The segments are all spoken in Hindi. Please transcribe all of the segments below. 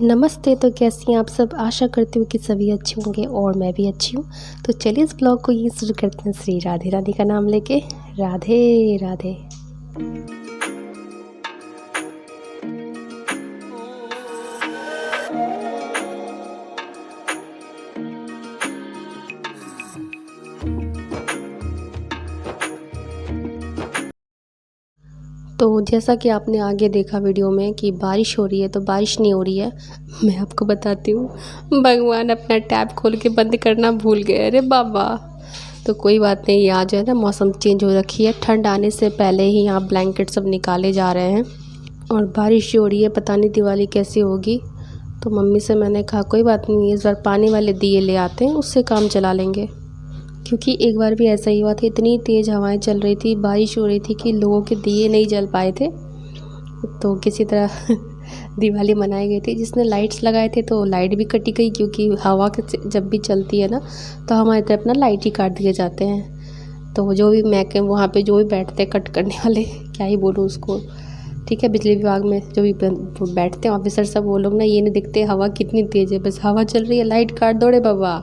नमस्ते। तो कैसी हैं आप सब? आशा करती हूँ कि सभी अच्छे होंगे और मैं भी अच्छी हूँ। तो चलिए इस ब्लॉग को ये शुरू करते हैं श्री राधे राधे का नाम लेके। राधे राधे। तो जैसा कि आपने आगे देखा वीडियो में कि बारिश हो रही है, तो बारिश नहीं हो रही है। मैं आपको बताती हूँ, भगवान अपना टैप खोल के बंद करना भूल गए। अरे बाबा। तो कोई बात नहीं, यहाँ जो है ना मौसम चेंज हो रखी है। ठंड आने से पहले ही यहाँ ब्लैंकेट सब निकाले जा रहे हैं और बारिश हो रही है। पता नहीं दिवाली कैसी होगी। तो मम्मी से मैंने कहा कोई बात नहीं, इस बार पानी वाले दिए ले आते हैं, उससे काम चला लेंगे। क्योंकि एक बार भी ऐसा ही हुआ था, इतनी तेज़ हवाएं चल रही थी, बारिश हो रही थी कि लोगों के दिए नहीं जल पाए थे। तो किसी तरह दिवाली मनाई गई थी। जिसने लाइट्स लगाए थे तो लाइट भी कटी गई, क्योंकि हवा के जब भी चलती है ना तो हमारी तरफ ना लाइट ही काट दिए जाते हैं। तो जो भी मैके वहाँ पे जो भी बैठते हैं कट करने वाले, क्या ही बोलूँ उसको, ठीक है, बिजली विभाग में जो भी बैठते हैं ऑफिसर सब, वो लोग ना ये नहीं दिखते हवा कितनी तेज़ है, बस हवा चल रही है लाइट काट दो रे बाबा,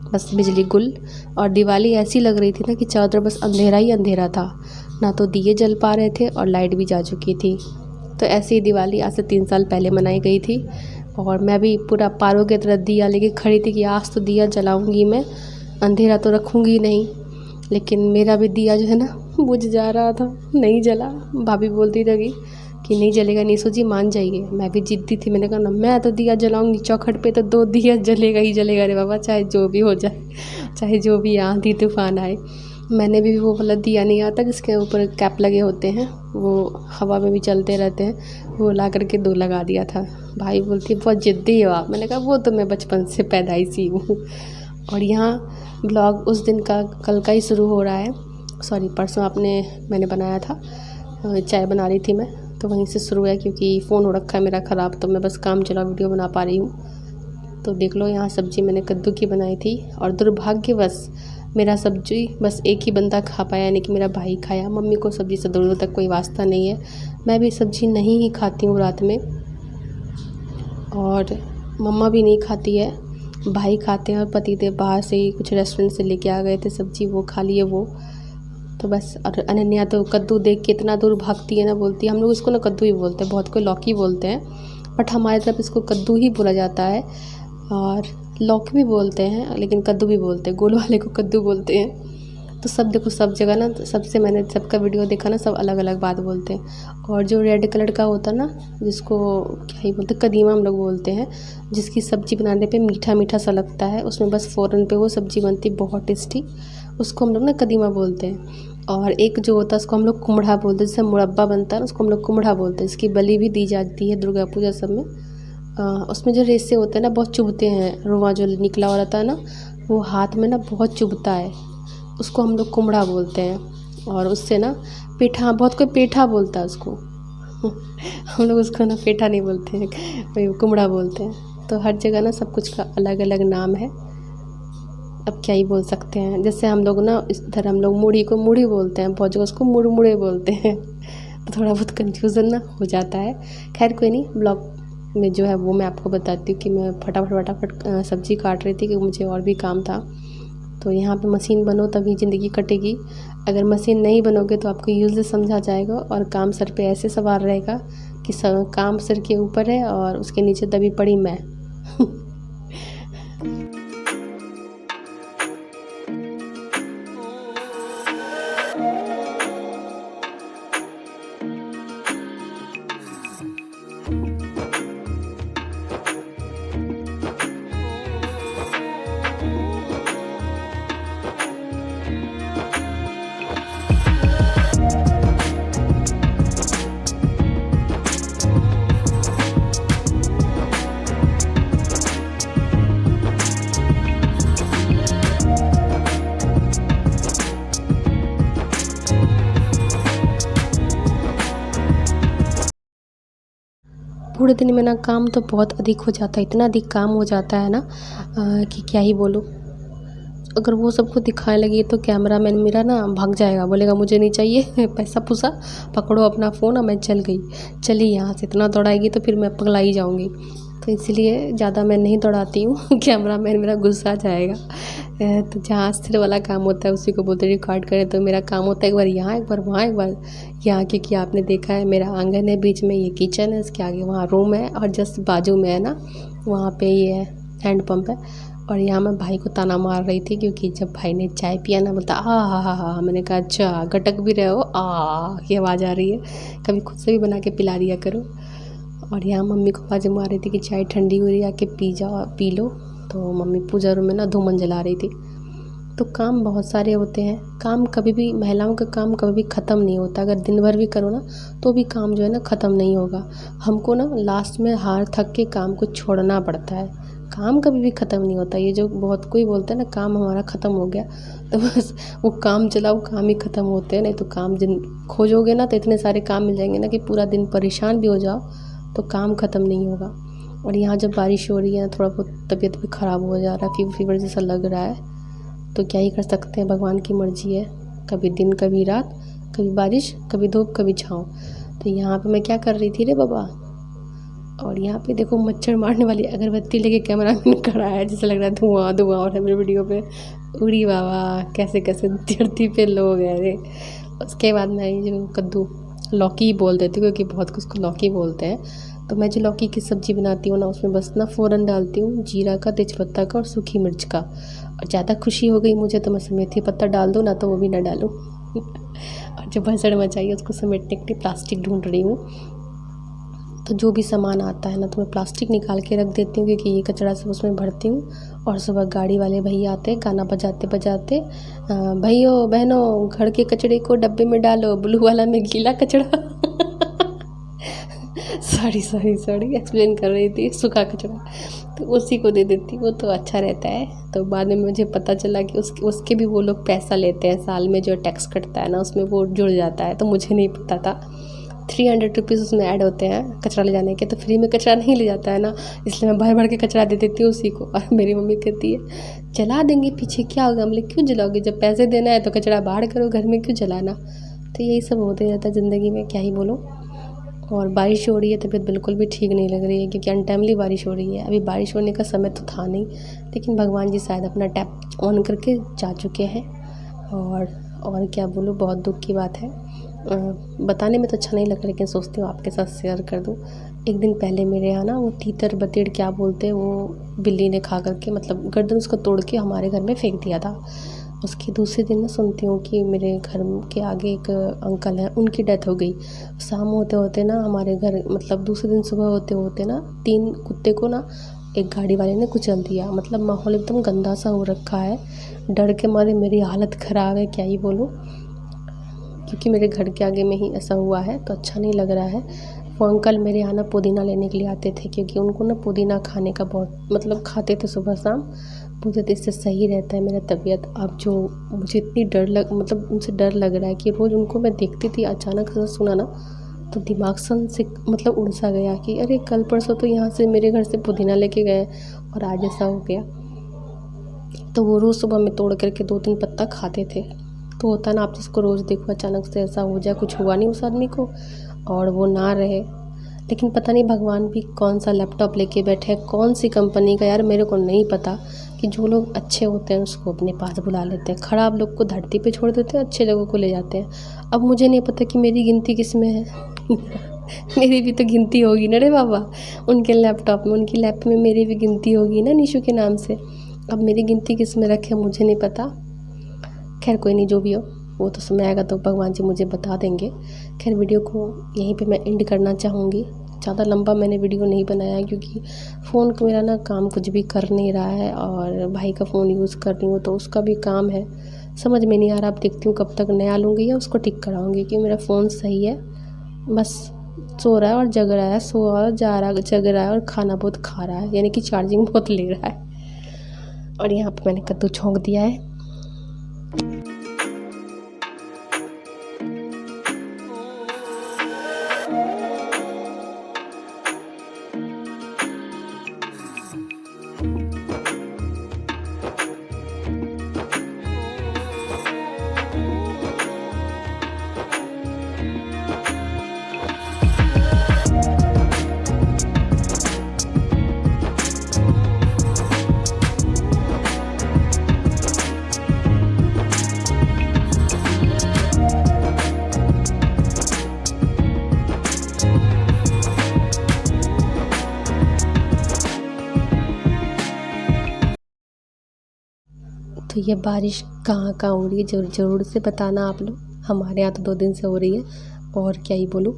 बस बिजली गुल। और दिवाली ऐसी लग रही थी ना कि चारों तरफ बस अंधेरा ही अंधेरा था, ना तो दिए जल पा रहे थे और लाइट भी जा चुकी थी। तो ऐसी ही दिवाली आज से 3 साल पहले मनाई गई थी। और मैं भी पूरा पारों की तरह दिया लेके खड़ी थी कि आज तो दिया जलाऊंगी मैं, अंधेरा तो रखूंगी नहीं। लेकिन मेरा भी दिया जो है ना बुझ जा रहा था, नहीं जला। भाभी बोलती रही कि नहीं जलेगा, नीसू जी मान जाइए। मैं भी जिद्दी थी, मैंने कहा ना मैं तो दिया जलाऊंगी, चौखट पे तो 2 दिया जलेगा ही जलेगा रे बाबा, चाहे जो भी हो जाए, चाहे जो भी आंधी तूफान आए। मैंने भी वो वाला दिया नहीं आता जिसके ऊपर कैप लगे होते हैं, वो हवा में भी चलते रहते हैं, वो ला करके 2 लगा दिया था। भाई बोलती है बहुत ज़िद्दी हो आप। मैंने कहा वो तो मैं बचपन से पैदाइशी हूँ। और यहाँ ब्लॉग उस दिन का कल का ही शुरू हो रहा है, सॉरी परसों मैंने बनाया था, चाय बना रही थी मैं, तो वहीं से शुरू है। क्योंकि फ़ोन हो रखा है मेरा ख़राब, तो मैं बस काम चला वीडियो बना पा रही हूँ। तो देख लो, यहाँ सब्ज़ी मैंने कद्दू की बनाई थी और दुर्भाग्यवश मेरा सब्जी बस एक ही बंदा खा पाया, यानी कि मेरा भाई खाया। मम्मी को सब्ज़ी से दूर तक कोई वास्ता नहीं है, मैं भी सब्ज़ी नहीं ही खाती हूँ रात में, और मम्मा भी नहीं खाती है, भाई खाते हैं और पतिदेव बाहर से ही कुछ रेस्टोरेंट से लेके आ गए थे सब्ज़ी, वो खा लिए वो। तो बस। और अनन्या तो कद्दू देख के इतना दूर भागती है ना, बोलती है, हम लोग इसको ना कद्दू ही बोलते हैं, बहुत कोई लौकी बोलते हैं, बट हमारी तरफ इसको कद्दू ही बोला जाता है। और लौकी भी बोलते हैं लेकिन कद्दू भी बोलते हैं, गोल वाले को कद्दू बोलते हैं। तो सब देखो, सब जगह ना, सबसे मैंने सबका वीडियो देखा ना, सब अलग अलग बात बोलते हैं। और जो रेड कलर का होता है ना, जिसको क्या ही बोलते हैं, कदीमा हम लोग बोलते हैं, जिसकी सब्ज़ी बनाने पे मीठा मीठा सा लगता है, उसमें बस फ़ौरन पे वो सब्ज़ी बनती बहुत टेस्टी, उसको हम लोग ना कदीमा बोलते हैं। और एक जो होता है उसको हम लोग कुम्हड़ा बोलते हैं, जैसे मुरब्बा बनता है ना उसको हम लोग कुम्हड़ा बोलते हैं। इसकी बलि भी दी जाती है दुर्गा पूजा सब में। उसमें जो रेशे होते हैं ना बहुत चुभते हैं, रुआ जो निकला हुआ रहता है ना, वो हाथ में ना बहुत चुभता है, उसको हम लोग कुम्हड़ा बोलते हैं। और उससे ना पेठा, बहुत कोई पेठा बोलता है उसको हम लोग उसको ना पेठा नहीं बोलते हैं, वही कुम्हड़ा बोलते हैं। तो हर जगह ना सब कुछ का अलग अलग नाम है, अब क्या ही बोल सकते हैं। जैसे हम लोग ना इधर हम लोग मूढ़ी को मूढ़ी बोलते हैं, बहुत जगह उसको मुड़मुड़े बोलते हैं तो थोड़ा बहुत कन्फ्यूज़न ना हो जाता है। खैर कोई नहीं, ब्लॉग में जो है वो मैं आपको बताती हूँ कि मैं फटाफट सब्ज़ी काट रही थी, क्योंकि मुझे और भी काम था। तो यहाँ पे मशीन बनो तभी ज़िंदगी कटेगी, अगर मशीन नहीं बनोगे तो आपको यूज़ समझा जाएगा और काम सर पे ऐसे सवार रहेगा कि सब काम सिर के ऊपर है और उसके नीचे दबी पड़ी मैं पूरे दिन में ना काम तो बहुत अधिक हो जाता है, इतना अधिक काम हो जाता है ना कि क्या ही बोलूँ। अगर वो सबको दिखाने लगी तो कैमरामैन मेरा ना भाग जाएगा, बोलेगा मुझे नहीं चाहिए पैसा पूसा, पकड़ो अपना फ़ोन और मैं चल गई, चली यहाँ से। इतना दौड़ाएगी तो फिर मैं पगला ही जाऊँगी। तो इसलिए ज़्यादा मैं नहीं दौड़ाती हूँ कैमरामैन मेरा गुस्सा जाएगा। तो जहाँ स्थिर वाला काम होता है उसी को बोलते रिकॉर्ड करें। तो मेरा काम होता है एक बार यहाँ, एक बार वहाँ, एक बार यहाँ, क्योंकि आपने देखा है मेरा आंगन है, बीच में ये किचन है, इसके आगे वहाँ रूम है, और जस्ट बाजू में है ना वहाँ पे ये है हैंड पंप है। और यहाँ मैं भाई को ताना मार रही थी, क्योंकि जब भाई ने चाय पिया ना बोलता हा, मैंने कहा अच्छा गटक भी रहे हो की आवाज़ आ रही है, कभी खुद से भी बना के पिला दिया करो। और यहाँ मम्मी को आवाज़ मार रही थी कि चाय ठंडी हो रही है, आके पी जाओ, पी लो। तो मम्मी पूजा रूम में ना धूमन जला रही थी। तो काम बहुत सारे होते हैं, काम कभी भी, महिलाओं का काम कभी भी ख़त्म नहीं होता। अगर दिन भर भी करो ना तो भी काम जो है ना ख़त्म नहीं होगा। हमको ना लास्ट में हार थक के काम को छोड़ना पड़ता है। काम कभी भी ख़त्म नहीं होता। ये जो बहुत कोई बोलता है ना काम हमारा ख़त्म हो गया, तो बस वो काम चला, वो काम ही ख़त्म होते हैं। नहीं तो काम जिन खोजोगे ना तो इतने सारे काम मिल जाएंगे ना कि पूरा दिन परेशान भी हो जाओ तो काम ख़त्म नहीं होगा। और यहाँ जब बारिश हो रही है थोड़ा बहुत तबीयत भी ख़राब हो जा रहा है, फीवर जैसा लग रहा है, तो क्या ही कर सकते हैं, भगवान की मर्ज़ी है। कभी दिन कभी रात, कभी बारिश, कभी धूप, कभी छाँव। तो यहाँ पे मैं क्या कर रही थी रे बाबा, और यहाँ पे देखो मच्छर मारने वाली अगरबत्ती लेके कैमरामैन खड़ा है, जैसे लग रहा है धुआं धुआं और है मेरे वीडियो पे। उड़ी बाबा, कैसे कैसे धरती पे लोग हैं रे। उसके बाद मैं ये जो कद्दू लौकी बोल देती हूँ, क्योंकि बहुत कुछ को लौकी बोलते हैं। तो मैं जो लौकी की सब्ज़ी बनाती हूँ ना, उसमें बस ना फ़ौरन डालती हूँ जीरा का, तेजपत्ता का और सूखी मिर्च का। और ज़्यादा खुशी हो गई मुझे तो मैं मेथी पत्ता डाल दूँ, ना तो वो भी ना डालूँ। और जो भसड़ मचाई उसको समेटने के लिए प्लास्टिक ढूंढ रही हूँ। तो जो भी सामान आता है ना तो मैं प्लास्टिक निकाल के रख देती हूँ, क्योंकि ये कचरा सब उसमें भरती हूँ। और सुबह गाड़ी वाले भैया आते हैं गाना बजाते बजाते, भाइयों बहनों घर के कचरे को डब्बे में डालो, ब्लू वाला में गीला कचरा सॉरी एक्सप्लेन कर रही थी, सूखा कचरा तो उसी को दे देती, वो तो अच्छा रहता है। तो बाद में मुझे पता चला कि उसके भी वो लोग पैसा लेते हैं, साल में जो टैक्स कटता है ना उसमें वो जुड़ जाता है। तो मुझे नहीं पता था, 300 रुपीज़ उसमें ऐड होते हैं कचरा ले जाने के। तो फ्री में कचरा नहीं ले जाता है ना, इसलिए मैं भर भर के कचरा दे देती हूँ उसी को। और मेरी मम्मी कहती है जला देंगे पीछे, क्या होगा? हम लोग क्यों जलाओगे, जब पैसे देना है तो कचरा बाहर करो, घर में क्यों जलाना। तो यही सब होते रहता है ज़िंदगी में, क्या ही बोलूँ। और बारिश हो रही है, तबीयत बिल्कुल भी ठीक नहीं लग रही है, क्योंकि अनटाइमली बारिश हो रही है। अभी बारिश होने का समय तो था नहीं, लेकिन भगवान जी शायद अपना टैप ऑन करके जा चुके हैं। और क्या बोलूँ, बहुत दुख की बात है। बताने में तो अच्छा नहीं लग रहा, लेकिन सोचती हूँ आपके साथ शेयर कर दूँ। एक दिन पहले मेरे यहाँ ना वो तीतर बतेड़ क्या बोलते हैं, वो बिल्ली ने खा करके, मतलब गर्दन उसको तोड़ के हमारे घर में फेंक दिया था। उसके दूसरे दिन मैं सुनती हूँ कि मेरे घर के आगे एक अंकल हैं, उनकी डेथ हो गई। शाम होते होते ना हमारे घर, मतलब दूसरे दिन सुबह होते होते ना 3 कुत्ते को ना एक गाड़ी वाले ने कुचल दिया। मतलब माहौल एकदम गंदा सा हो रखा है, डर के मारे मेरी हालत ख़राब है, क्या ही बोलूँ। क्योंकि मेरे घर के आगे में ही ऐसा हुआ है तो अच्छा नहीं लग रहा है। वो अंकल मेरे यहाँ ना पुदीना लेने के लिए आते थे, क्योंकि उनको ना पुदीना खाने का बहुत, मतलब खाते थे सुबह शाम, बोलते थे इससे सही रहता है मेरा तबीयत। अब जो मुझे इतनी मतलब उनसे डर लग रहा है कि रोज़ उनको मैं देखती थी, अचानक से सुना ना तो दिमाग से मतलब उड़ सा गया कि अरे कल परसों तो यहाँ से मेरे घर से पुदीना लेके गए और आज ऐसा हो गया। तो वो रोज़ सुबह में तोड़ करके 2-3 पत्ता खाते थे। तो होता ना, आप जिसको रोज़ देखो अचानक से ऐसा हो जाए, कुछ हुआ नहीं उस आदमी को और वो ना रहे। लेकिन पता नहीं भगवान भी कौन सा लैपटॉप लेके बैठे हैं, कौन सी कंपनी का, यार मेरे को नहीं पता। कि जो लोग अच्छे होते हैं उसको अपने पास बुला लेते हैं, खराब लोग को धरती पे छोड़ देते हैं, अच्छे लोगों को ले जाते हैं। अब मुझे नहीं पता कि मेरी गिनती किस में है मेरी भी तो गिनती होगी ना रे बाबा, उनके लैपटॉप में, उनकी लैप में मेरी भी गिनती होगी ना निशु के नाम से। अब मेरी गिनती किस में रखे मुझे नहीं पता। खैर कोई नहीं, जो भी हो वो तो समय आएगा तो भगवान जी मुझे बता देंगे। खैर वीडियो को यहीं पे मैं एंड करना चाहूँगी। ज़्यादा लंबा मैंने वीडियो नहीं बनाया, क्योंकि फ़ोन को मेरा ना काम कुछ भी कर नहीं रहा है, और भाई का फ़ोन यूज़ कर रही हूँ तो उसका भी काम है। समझ में नहीं आ रहा, अब देखती हूँ कब तक नया लूँगी या उसको ठीक कराऊँगी, क्योंकि मेरा फ़ोन सही है, बस सो रहा है और जग रहा है, सो और जा रहा जग रहा है, और खाना बहुत खा रहा है, यानी कि चार्जिंग बहुत ले रहा है। और यहाँ पर मैंने कद्दू छोंक दिया है। तो ये बारिश कहाँ कहाँ हो रही है ज़रूर से बताना आप लोग। हमारे यहाँ तो 2 दिन से हो रही है, और क्या ही बोलूँ,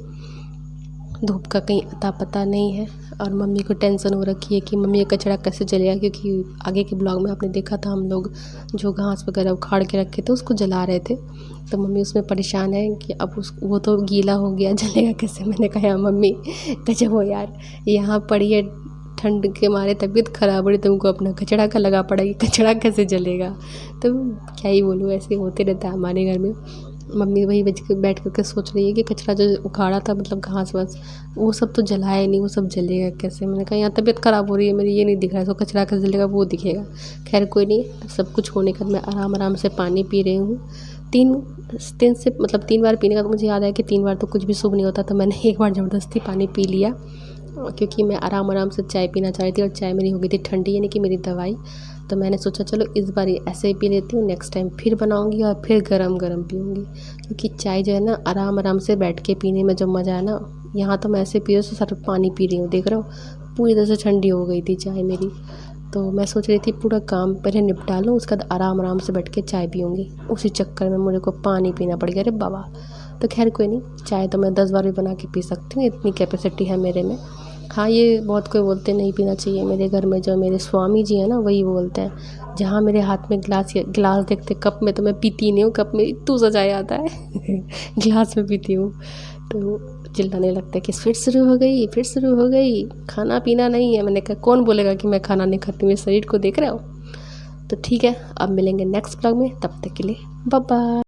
धूप का कहीं अता पता नहीं है। और मम्मी को टेंशन हो रखी है कि मम्मी का कचरा कैसे जलेगा, क्योंकि आगे के ब्लॉग में आपने देखा था हम लोग जो घास वगैरह उखाड़ के रखे थे उसको जला रहे थे, तो मम्मी उसमें परेशान है कि अब वो तो गीला हो गया, जलेगा कैसे। मैंने कहा मम्मी गजब हो यार, यहाँ पड़ी है, ठंड के मारे तबीयत ख़राब हो रही, तुमको अपना कचरा का लगा पड़ा कि कचरा कैसे जलेगा। तो क्या ही बोलूँ, ऐसे होते रहता है हमारे घर में। मम्मी वही बैठ करके सोच रही है कि कचरा जो उखाड़ा था, मतलब घास वास, वो सब तो जलाया नहीं, वो सब जलेगा कैसे। मैंने कहा यहाँ तबीयत ख़राब हो रही है मेरी, ये नहीं दिख रहा है, तो कचरा कैसे जलेगा वो दिखेगा। खैर कोई नहीं, सब कुछ होने के बाद मैं आराम से पानी पी रही हूँ। 3 से मतलब 3 बार पीने का, तो मुझे याद है कि 3 बार तो कुछ भी शुभ नहीं होता, तो मैंने एक बार ज़बरदस्ती पानी पी लिया, क्योंकि मैं आराम से चाय पीना चाह रही थी, और चाय मेरी हो गई थी ठंडी, यानी कि मेरी दवाई। तो मैंने सोचा चलो इस बार ऐसे ही पी लेती हूँ, नेक्स्ट टाइम फिर बनाऊँगी और फिर गरम पीऊँगी, क्योंकि चाय जो है ना आराम से बैठ के पीने में जो मज़ा है ना, यहाँ तो मैं ऐसे पी रही हूँ, सिर्फ पानी पी रही हूँ, देख रहे हो पूरी तरह से ठंडी हो गई थी चाय मेरी। तो मैं सोच रही थी पूरा काम पहले निपटा लूँ, उसके बाद आराम से बैठ के चाय पीऊँगी, उसी चक्कर में मुझे को पानी पीना पड़ गया। अरे बाबा, तो खैर कोई नहीं, चाय तो मैं 10 बार भी बना के पी सकती हूँ, इतनी कैपेसिटी है मेरे में। हाँ, ये बहुत कोई बोलते नहीं पीना चाहिए, मेरे घर में जो मेरे स्वामी जी हैं ना वही बोलते हैं। जहाँ मेरे हाथ में गिलास देखते कप में, तो मैं पीती नहीं हूँ, कप में इतू सजाया आता है गिलास में पीती हूँ। तो चिल्लाने लगता है कि फिर शुरू हो गई, खाना पीना नहीं है। मैंने कहा कौन बोलेगा कि मैं खाना नहीं खाती, मेरे शरीर को देख रहे हो। तो ठीक है, अब मिलेंगे नेक्स्ट ब्लॉग में, तब तक के लिए बाय बाय।